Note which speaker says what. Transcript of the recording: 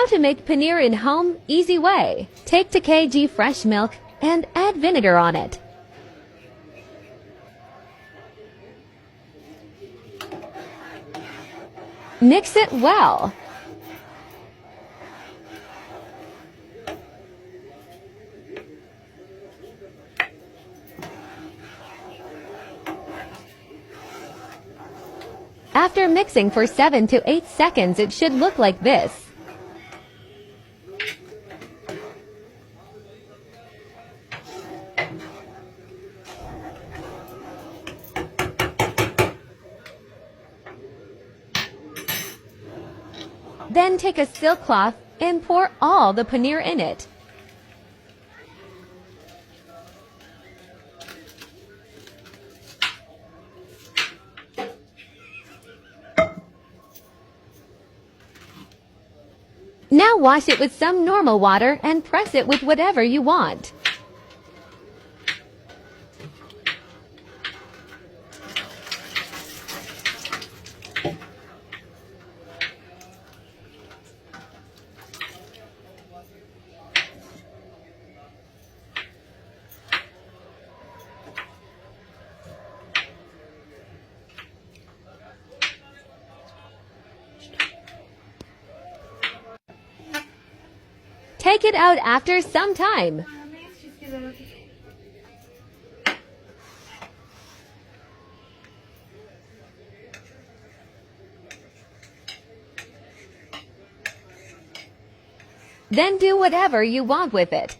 Speaker 1: How to make paneer in home, easy way. Take 2 kg fresh milk and add vinegar on it. Mix it well. After mixing for 7 to 8 seconds, it should look like this. Then take a silk cloth and pour all the paneer in it. Now wash it with some normal water and press it with whatever you want. Take it out after some time. Then do whatever you want with it.